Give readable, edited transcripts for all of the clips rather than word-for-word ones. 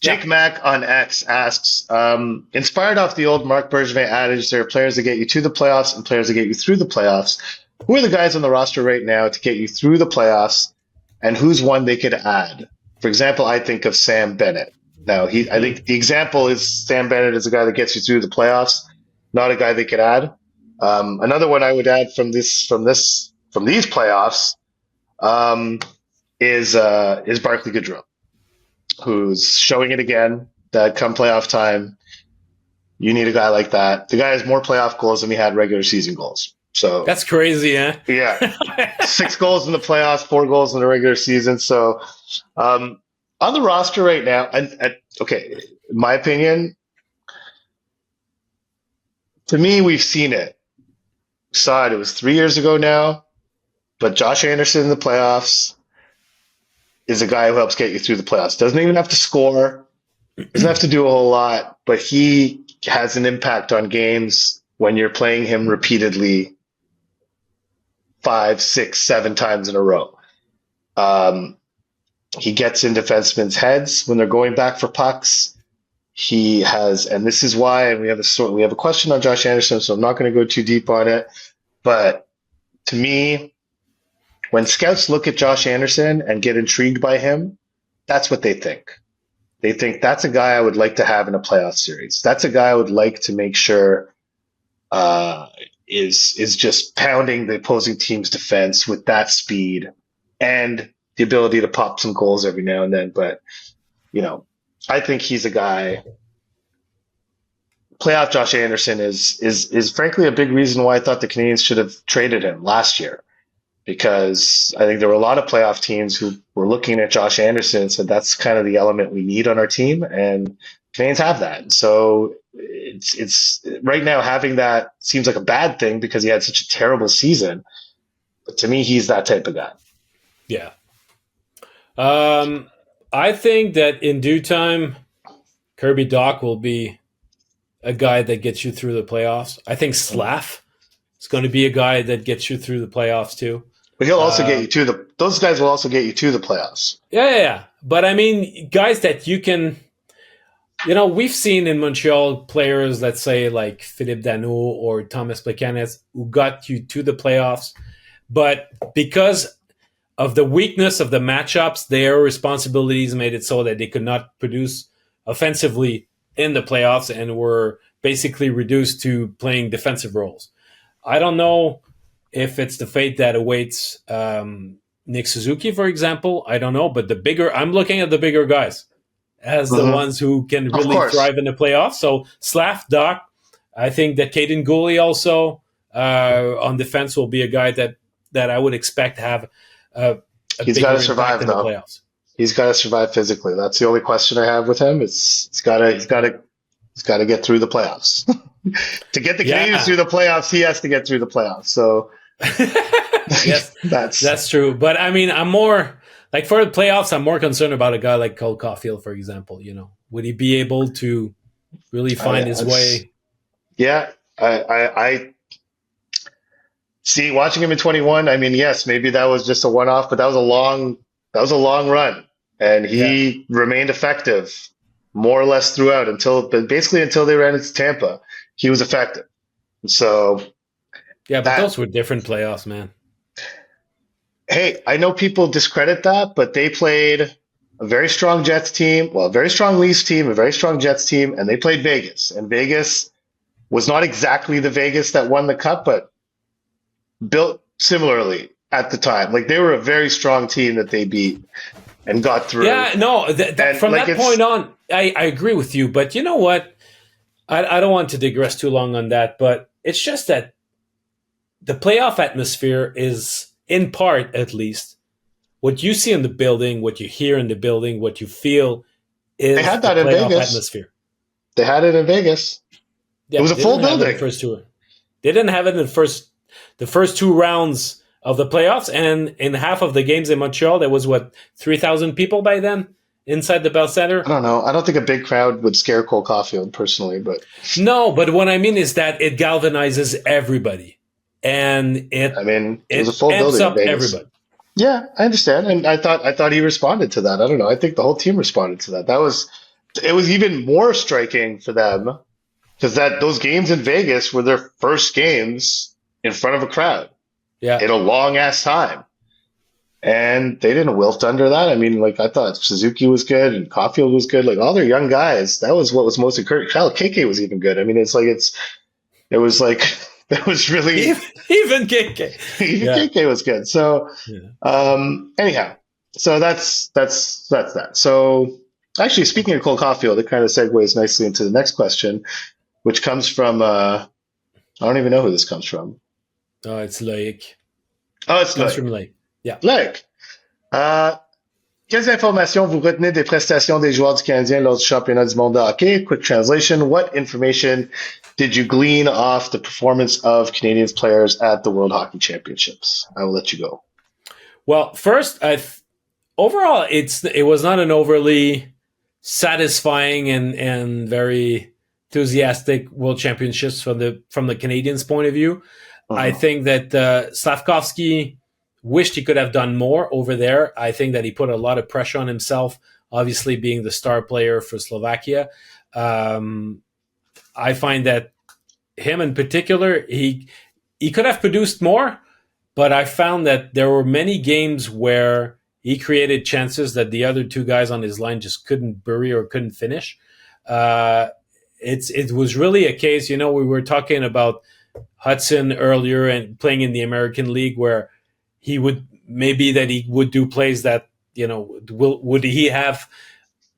Jake Yeah, Mack on X asks, inspired off the old Marc Bergevin adage, there are players that get you to the playoffs and players that get you through the playoffs. Who are the guys on the roster right now to get you through the playoffs, and who's one they could add? For example, I think of Sam Bennett. Now, I think the example is Sam Bennett is a guy that gets you through the playoffs, not a guy they could add. Another one I would add from these playoffs is Barclay Goodrow, who's showing it again that come playoff time, you need a guy like that. The guy has more playoff goals than he had regular season goals. So that's crazy, huh? yeah, 6 goals in the playoffs, 4 goals in the regular season. So on the roster right now, okay, in my opinion, to me, we've seen it. Saw it. It was 3 years ago now, but Josh Anderson in the playoffs is a guy who helps get you through the playoffs. Doesn't even have to score, doesn't have to do a whole lot, but he has an impact on games when you're playing him repeatedly 5, 6, 7 times in a row. He gets in defensemen's heads when they're going back for pucks. He has, and this is why, and we have a question on Josh Anderson, so I'm not going to go too deep on it. But to me, when scouts look at Josh Anderson and get intrigued by him, that's what they think. They think that's a guy I would like to have in a playoff series. That's a guy I would like to make sure is just pounding the opposing team's defense with that speed and the ability to pop some goals every now and then. But I think he's a guy. Playoff Josh Anderson is frankly a big reason why I thought the Canadiens should have traded him last year, because I think there were a lot of playoff teams who were looking at Josh Anderson and said that's kind of the element we need on our team, and Canadiens have that. So it's right now having that seems like a bad thing because he had such a terrible season. But to me, he's that type of guy. Yeah. I think that in due time, Kirby Dach will be a guy that gets you through the playoffs. I think Slav is going to be a guy that gets you through the playoffs too. But he'll also get you to those guys will also get you to the playoffs. Yeah. But I mean, guys that you can, we've seen in Montreal players, let's say like Philippe Danault or Thomas Plekanec, who got you to the playoffs. But because of the weakness of the matchups, their responsibilities made it so that they could not produce offensively in the playoffs and were basically reduced to playing defensive roles. I don't know if it's the fate that awaits Nick Suzuki, for example. I don't know, but I'm looking at the bigger guys as the ones who can really thrive in the playoffs. So Slav, Dach, I think that Caden Gooley also on defense will be a guy that I would expect to have he's got to survive though. Playoffs. He's got to survive physically. That's the only question I have with him. He's got to get through the playoffs. To get the Canadiens through the playoffs, he has to get through the playoffs. So yes, that's true. But I mean, I'm more like for the playoffs. I'm more concerned about a guy like Cole Caulfield, for example. Would he be able to really find his way? Yeah, I see. Watching him in 21, I mean, yes, maybe that was just a one-off, but that was a long run, and he remained effective more or less throughout until they ran into Tampa. He was effective. So yeah, but those were different playoffs, man. Hey, I know people discredit that, but they played a very strong Jets team, a very strong Leafs team, a very strong Jets team, and they played Vegas. And Vegas was not exactly the Vegas that won the Cup, but built similarly at the time. Like, they were a very strong team that they beat and got through. Yeah, no, from that point on, I agree with you. But you know what? I don't want to digress too long on that, but it's just that the playoff atmosphere is, in part at least, what you see in the building, what you hear in the building, what you feel is they had that in playoff Vegas. Atmosphere. They had it in Vegas. Yeah, it was a full building. They didn't have it in the first 2 rounds of the playoffs, and in half of the games in Montreal, there was 3,000 people by then inside the Bell Center. I don't know. I don't think a big crowd would scare Cole Caulfield personally, but no. But what I mean is that it galvanizes everybody, and it was a full building. Up everybody. Yeah, I understand, and I thought he responded to that. I don't know. I think the whole team responded to that. it was even more striking for them because that those games in Vegas were their first games in front of a crowd Yeah. in a long ass time. And they didn't wilt under that. I mean, like I thought Suzuki was good and Caulfield was good. Like all their young guys, that was what was most encouraging. Hell, KK was even good. I mean, it was like that was really Even KK. even Yeah. KK was good. So Yeah. anyhow, so that's that. So actually, speaking of Cole Caulfield, it kind of segues nicely into the next question, which comes from I don't even know who this comes from. Oh, it's Loic. Oh, it's Comes from Loic. Loic. Yeah. Loic. Uh, Quelles informations vous retenez des prestations des joueurs du Canadien lors du championnat du monde de hockey? Quick translation. What information did you glean off the performance of Canadians players at the World Hockey Championships? I will let you go. Well, first, overall, it was not an overly satisfying and very enthusiastic World Championships from the Canadiens' point of view. I think that Slavkovsky wished he could have done more over there. I think that he put a lot of pressure on himself, obviously being the star player for Slovakia. I find that him in particular, he could have produced more, but I found that there were many games where he created chances that the other two guys on his line just couldn't bury or couldn't finish. It was really a case, we were talking about Hudson earlier and playing in the American League where he would do plays that, would he have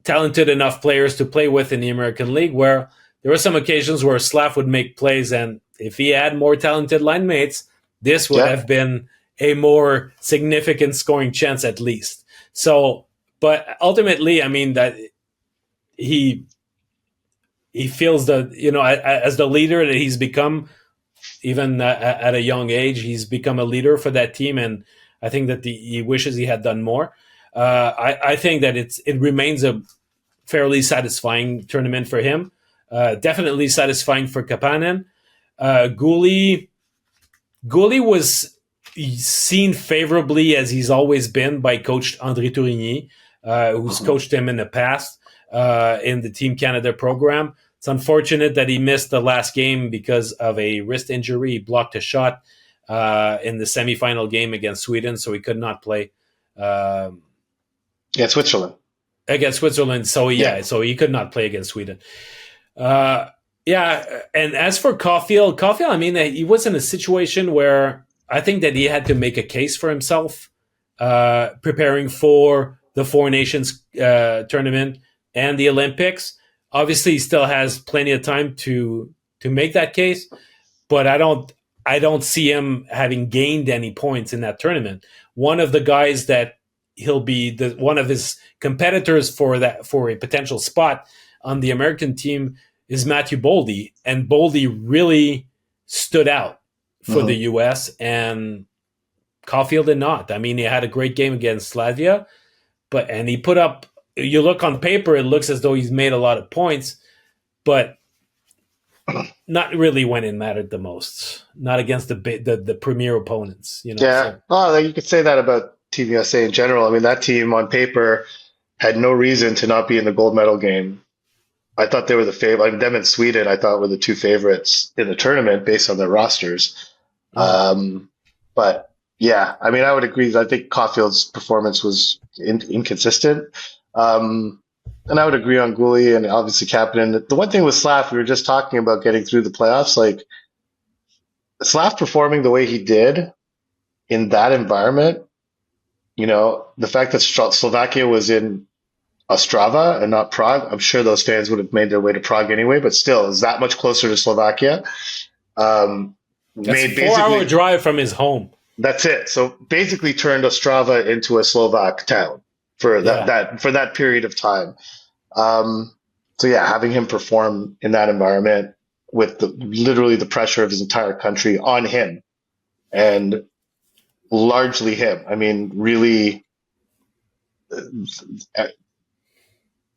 talented enough players to play with in the American League, where there were some occasions where Slav would make plays, and if he had more talented line mates, this would have been a more significant scoring chance at least. So, but ultimately, I mean, that he feels that, as the leader that he's become, even at a young age, he's become a leader for that team, and I think that he wishes he had done more. I think that it remains a fairly satisfying tournament for him. Definitely satisfying for Kapanen. Gouli was seen favorably, as he's always been, by coach André Tourigny, who's coached him in the past in the Team Canada program. It's unfortunate that he missed the last game because of a wrist injury. He blocked a shot in the semifinal game against Sweden, so he could not play. Switzerland. Against Switzerland, so he could not play against Sweden. And as for Caulfield, I mean, he was in a situation where I think that he had to make a case for himself, preparing for the Four Nations tournament and the Olympics. Obviously, he still has plenty of time to make that case, but I don't see him having gained any points in that tournament. One of the guys that he'll be one of his competitors for a potential spot on the American team is Matthew Boldy, and Boldy really stood out for the U.S. and Caulfield did not. I mean, he had a great game against Slavia, and he put up. You look on paper, it looks as though he's made a lot of points, but not really when it mattered the most. Not against the premier opponents. Yeah. So. You could say that about Team USA in general. I mean, that team on paper had no reason to not be in the gold medal game. I thought they were the favorite. I mean, them and Sweden, I thought, were the two favorites in the tournament based on their rosters. But yeah, I mean, I would agree. I think Caulfield's performance was inconsistent. And I would agree on Gouli and obviously Kapanen. The one thing with Slav, we were just talking about getting through the playoffs. Like Slav performing the way he did in that environment, the fact that Slovakia was in Ostrava and not Prague, I'm sure those fans would have made their way to Prague anyway, but still, is that much closer to Slovakia. That's a 4-hour drive from his home. That's it. So basically turned Ostrava into a Slovak town for that period of time. So yeah, having him perform in that environment with literally the pressure of his entire country on him and largely him. I mean, really,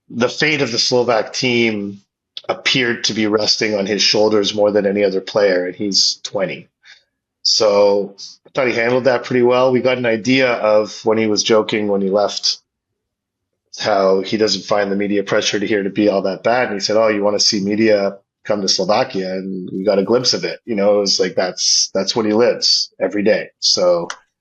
the fate of the Slovak team appeared to be resting on his shoulders more than any other player, and he's 20. So I thought he handled that pretty well. We got an idea of when he was joking when he left how he doesn't find the media pressure to here to be all that bad. And he said, "Oh, you want to see media come to Slovakia?" And we got a glimpse of it. You know, it was like that's what he lives every day. So